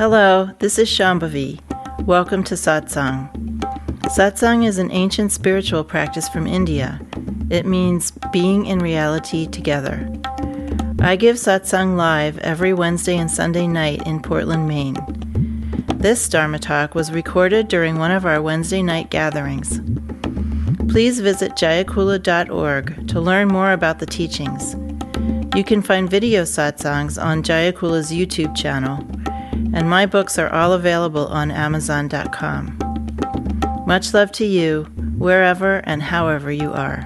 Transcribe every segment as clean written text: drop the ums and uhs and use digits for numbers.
Hello, this is Shambhavi. Welcome to Satsang. Satsang is an ancient spiritual practice from India. It means being in reality together. I give Satsang live every Wednesday and Sunday night in Portland, Maine. This Dharma talk was recorded during one of our Wednesday night gatherings. Please visit jayakula.org to learn more about the teachings. You can find video satsangs on Jayakula's YouTube channel, and my books are all available on Amazon.com. Much love to you, wherever and however you are.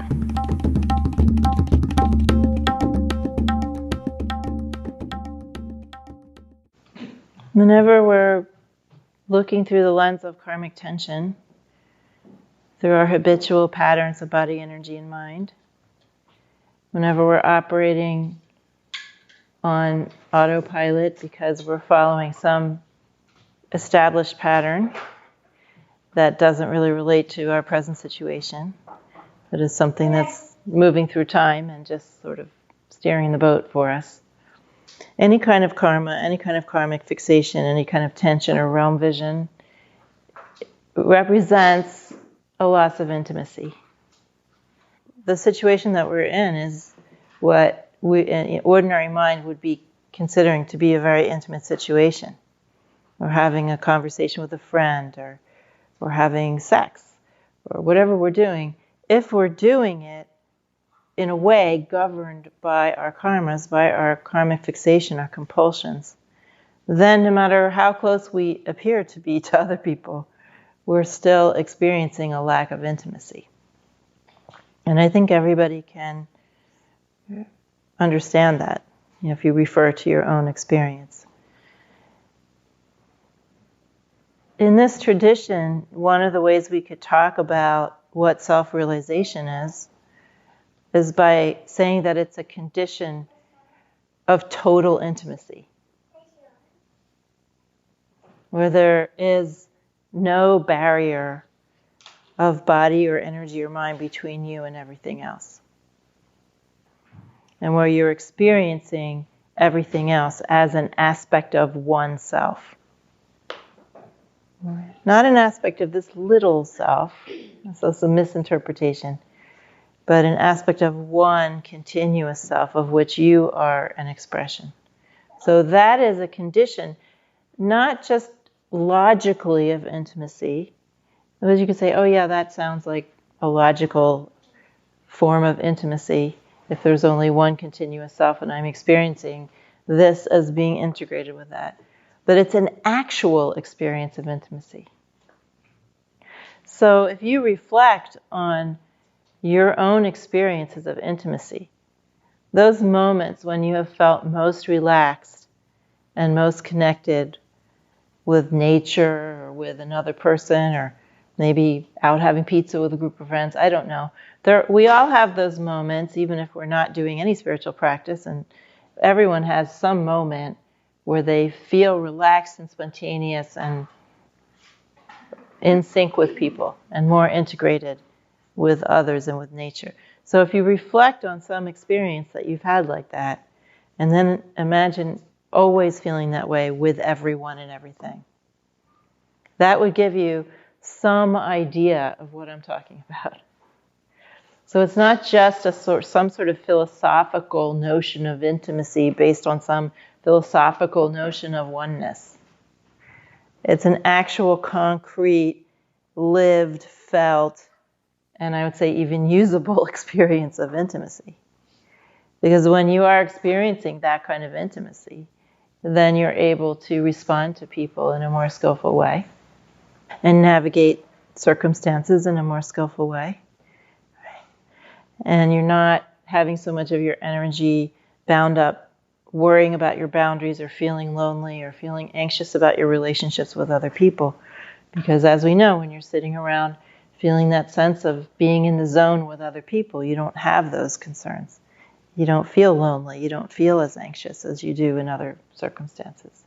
Whenever we're looking through the lens of karmic tension, through our habitual patterns of body, energy, and mind, whenever we're operating on autopilot because we're following some established pattern that doesn't really relate to our present situation, but is something that's moving through time and just sort of steering the boat for us. Any kind of karma, any kind of karmic fixation, any kind of tension or realm vision represents a loss of intimacy. The situation that we're in is what we, in ordinary mind, would be considering to be a very intimate situation. Or having a conversation with a friend, or having sex, or whatever we're doing. If we're doing it in a way governed by our karmas, by our karmic fixation, our compulsions, then no matter how close we appear to be to other people, we're still experiencing a lack of intimacy. And I think everybody can understand that, if you refer to your own experience. In this tradition, one of the ways we could talk about what self-realization is by saying that it's a condition of total intimacy, where there is no barrier of body or energy or mind between you and everything else. And where you're experiencing everything else as an aspect of oneself. Not an aspect of this little self, that's a misinterpretation, but an aspect of one continuous self of which you are an expression. So that is a condition, not just logically of intimacy, because you could say, oh yeah, that sounds like a logical form of intimacy. If there's only one continuous self and I'm experiencing this as being integrated with that. But it's an actual experience of intimacy. So if you reflect on your own experiences of intimacy, those moments when you have felt most relaxed and most connected with nature or with another person, or maybe out having pizza with a group of friends, I don't know. We all have those moments, even if we're not doing any spiritual practice, and everyone has some moment where they feel relaxed and spontaneous and in sync with people and more integrated with others and with nature. So if you reflect on some experience that you've had like that, and then imagine always feeling that way with everyone and everything, that would give you some idea of what I'm talking about. So it's not just some sort of philosophical notion of intimacy based on some philosophical notion of oneness. It's an actual concrete, lived, felt, and I would say even usable experience of intimacy. Because when you are experiencing that kind of intimacy, then you're able to respond to people in a more skillful way and navigate circumstances in a more skillful way. And you're not having so much of your energy bound up worrying about your boundaries or feeling lonely or feeling anxious about your relationships with other people. Because as we know, when you're sitting around feeling that sense of being in the zone with other people, you don't have those concerns. You don't feel lonely. You don't feel as anxious as you do in other circumstances.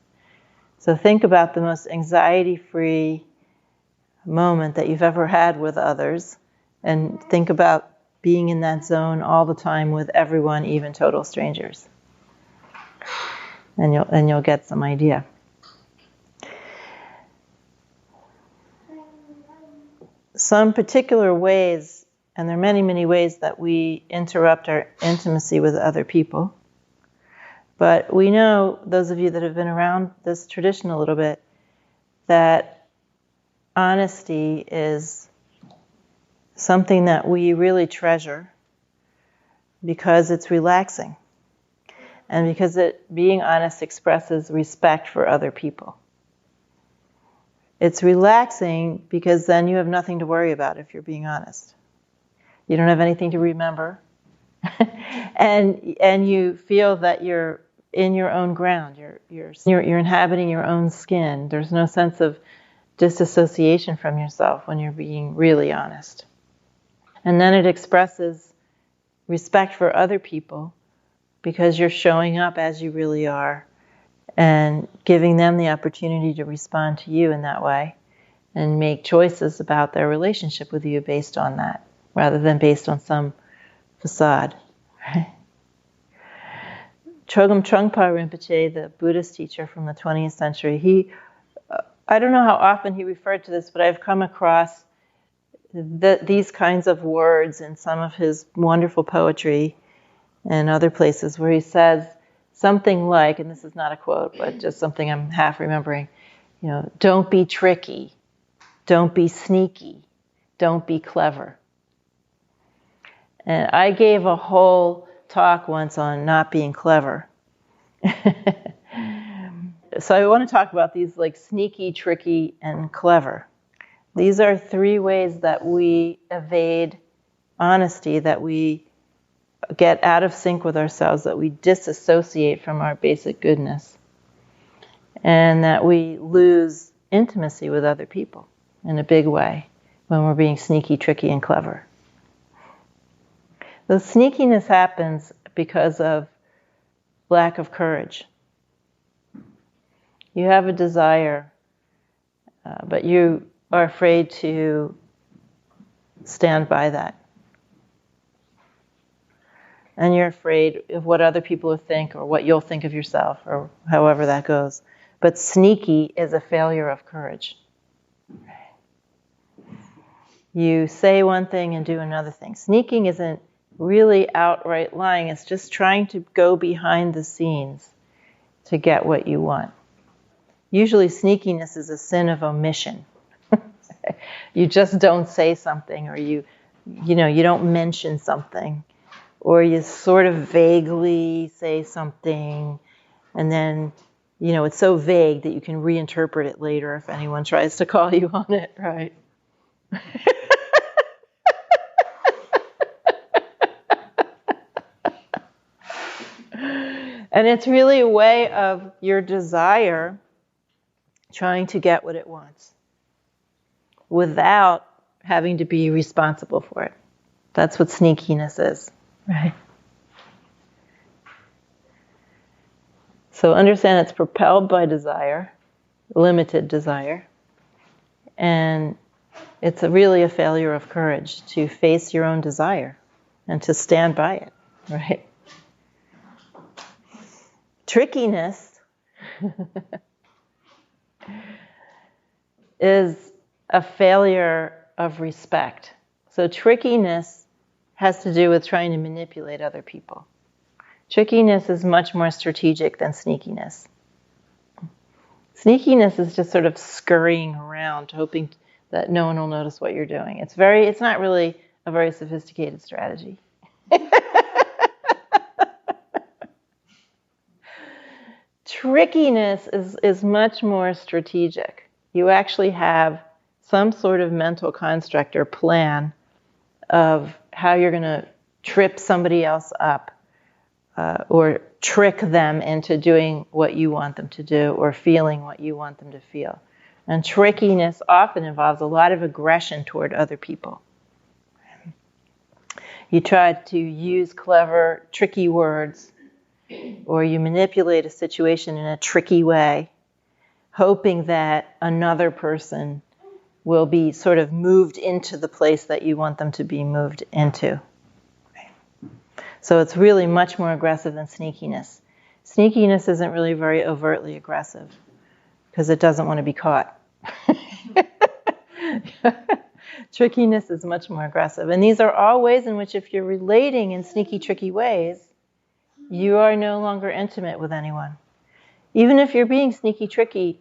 So think about the most anxiety-free moment that you've ever had with others, and think about being in that zone all the time with everyone, even total strangers. And you'll get some idea. some particular ways, and there are many, many ways that we interrupt our intimacy with other people. But we know, those of you that have been around this tradition a little bit, that honesty is something that we really treasure because it's relaxing. And because being honest expresses respect for other people. It's relaxing because then you have nothing to worry about if you're being honest. You don't have anything to remember. and you feel that you're in your own ground. You're inhabiting your own skin. There's no sense of disassociation from yourself when you're being really honest. And then it expresses respect for other people because you're showing up as you really are and giving them the opportunity to respond to you in that way and make choices about their relationship with you based on that, rather than based on some facade. Chogyam Trungpa Rinpoche, the Buddhist teacher from the 20th century, I don't know how often he referred to this, but I've come across these kinds of words in some of his wonderful poetry and other places where he says something like, and this is not a quote, but just something I'm half remembering, don't be tricky, don't be sneaky, don't be clever. And I gave a whole talk once on not being clever. So I want to talk about these like sneaky, tricky, and clever. These are three ways that we evade honesty, that we get out of sync with ourselves, that we disassociate from our basic goodness, and that we lose intimacy with other people in a big way when we're being sneaky, tricky, and clever. The sneakiness happens because of lack of courage. You have a desire, but you are afraid to stand by that. And you're afraid of what other people will think or what you'll think of yourself or however that goes. But sneaky is a failure of courage. You say one thing and do another thing. Sneaking isn't really outright lying. It's just trying to go behind the scenes to get what you want. Usually sneakiness is a sin of omission. You just don't say something, or you don't mention something, or you sort of vaguely say something, and then, it's so vague that you can reinterpret it later if anyone tries to call you on it, right? And it's really a way of your desire trying to get what it wants without having to be responsible for it. That's what sneakiness is, right? So understand it's propelled by desire, limited desire, and it's really a failure of courage to face your own desire and to stand by it, right? Trickiness is a failure of respect. So trickiness has to do with trying to manipulate other people. Trickiness is much more strategic than sneakiness. Sneakiness is just sort of scurrying around, hoping that no one will notice what you're doing. It's not really a very sophisticated strategy. Trickiness is much more strategic. You actually have some sort of mental construct or plan of how you're going to trip somebody else up or trick them into doing what you want them to do or feeling what you want them to feel. And trickiness often involves a lot of aggression toward other people. You try to use clever, tricky words, or you manipulate a situation in a tricky way, hoping that another person will be sort of moved into the place that you want them to be moved into. So it's really much more aggressive than sneakiness. Sneakiness isn't really very overtly aggressive because it doesn't want to be caught. Trickiness is much more aggressive. And these are all ways in which if you're relating in sneaky, tricky ways, you are no longer intimate with anyone. Even if you're being sneaky, tricky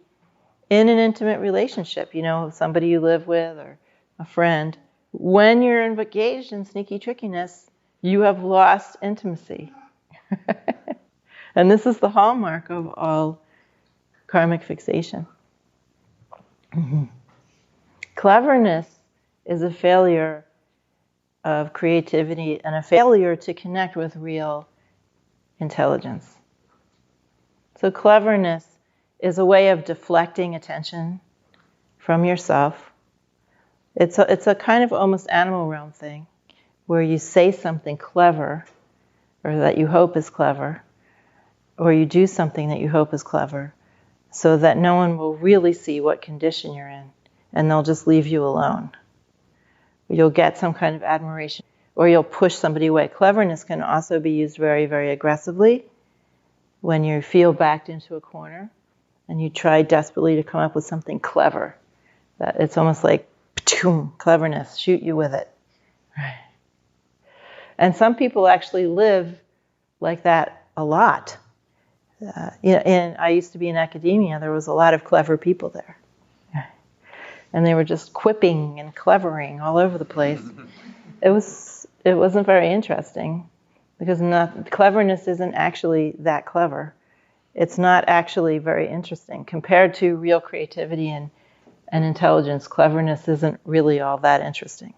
in an intimate relationship, somebody you live with or a friend, when you're engaged in sneaky trickiness, you have lost intimacy. And this is the hallmark of all karmic fixation. Mm-hmm. Cleverness is a failure of creativity and a failure to connect with real intelligence. So cleverness is a way of deflecting attention from yourself. It's a kind of almost animal realm thing where you say something clever or that you hope is clever, or you do something that you hope is clever, so that no one will really see what condition you're in, and they'll just leave you alone. You'll get some kind of admiration, or you'll push somebody away. Cleverness can also be used very, very aggressively when you feel backed into a corner and you try desperately to come up with something clever. That it's almost like cleverness, shoot you with it. Right. And some people actually live like that a lot. And I used to be in academia. There was a lot of clever people there. And they were just quipping and clevering all over the place. It wasn't very interesting because cleverness isn't actually that clever. It's not actually very interesting. Compared to real creativity and intelligence, cleverness isn't really all that interesting.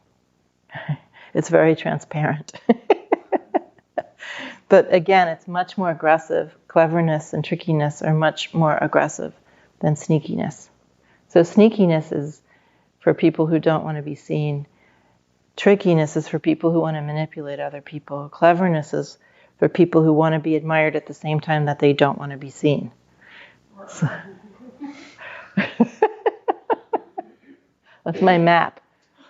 It's very transparent. But again, it's much more aggressive. Cleverness and trickiness are much more aggressive than sneakiness. So sneakiness is for people who don't want to be seen. Trickiness is for people who want to manipulate other people. Cleverness is for people who want to be admired at the same time that they don't want to be seen. So that's my map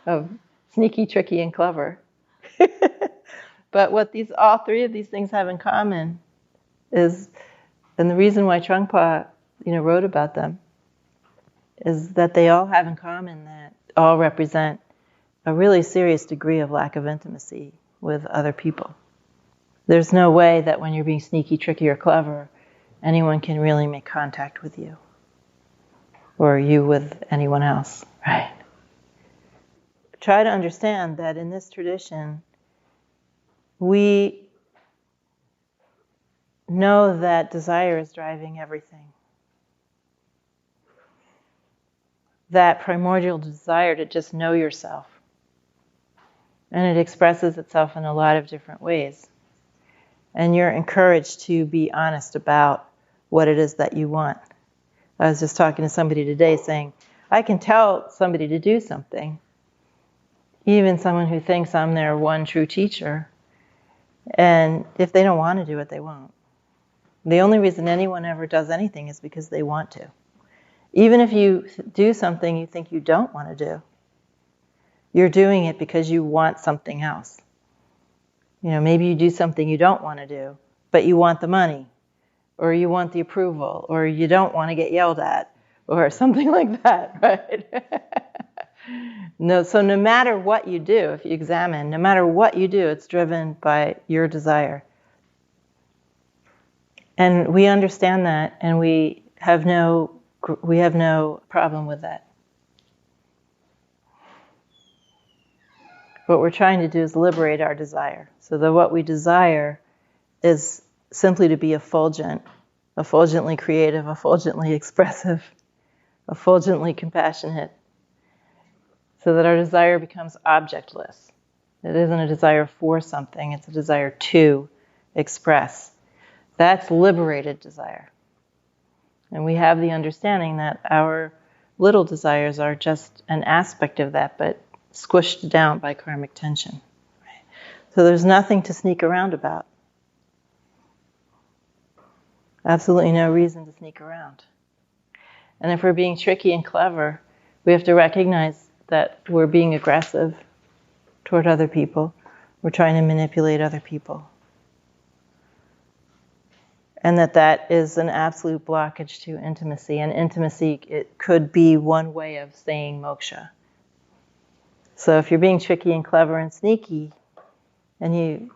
of sneaky, tricky, and clever. But what all three of these things have in common is, and the reason why Trungpa, wrote about them, is that they all have in common that all represent a really serious degree of lack of intimacy with other people. There's no way that when you're being sneaky, tricky, or clever, anyone can really make contact with you, or you with anyone else, right? Try to understand that in this tradition, we know that desire is driving everything. That primordial desire to just know yourself. And it expresses itself in a lot of different ways. And you're encouraged to be honest about what it is that you want. I was just talking to somebody today saying, I can tell somebody to do something, even someone who thinks I'm their one true teacher. And if they don't want to do it, they won't. The only reason anyone ever does anything is because they want to. Even if you do something you think you don't want to do, you're doing it because you want something else. Maybe you do something you don't want to do, but you want the money, or you want the approval, or you don't want to get yelled at, or something like that, right? So no matter what you do, if you examine, no matter what you do, it's driven by your desire. And we understand that, and we have no problem with that. What we're trying to do is liberate our desire, so that what we desire is simply to be effulgently creative, effulgently expressive, effulgently compassionate, so that our desire becomes objectless. It isn't a desire for something, it's a desire to express. That's liberated desire. And we have the understanding that our little desires are just an aspect of that, but squished down by karmic tension. Right? So there's nothing to sneak around about. Absolutely no reason to sneak around. And if we're being tricky and clever, we have to recognize that we're being aggressive toward other people. We're trying to manipulate other people. And that is an absolute blockage to intimacy. And intimacy, it could be one way of saying moksha. So if you're being tricky and clever and sneaky, and you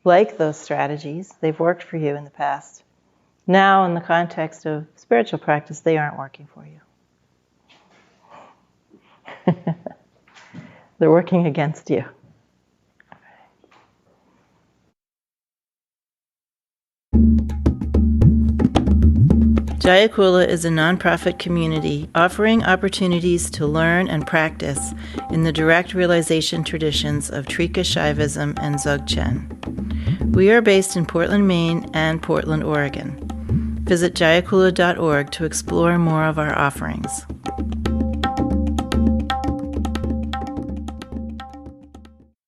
like those strategies, they've worked for you in the past. Now, in the context of spiritual practice, they aren't working for you. They're working against you. Jayakula is a nonprofit community offering opportunities to learn and practice in the direct realization traditions of Trika Shaivism and Dzogchen. We are based in Portland, Maine and Portland, Oregon. Visit jayakula.org to explore more of our offerings.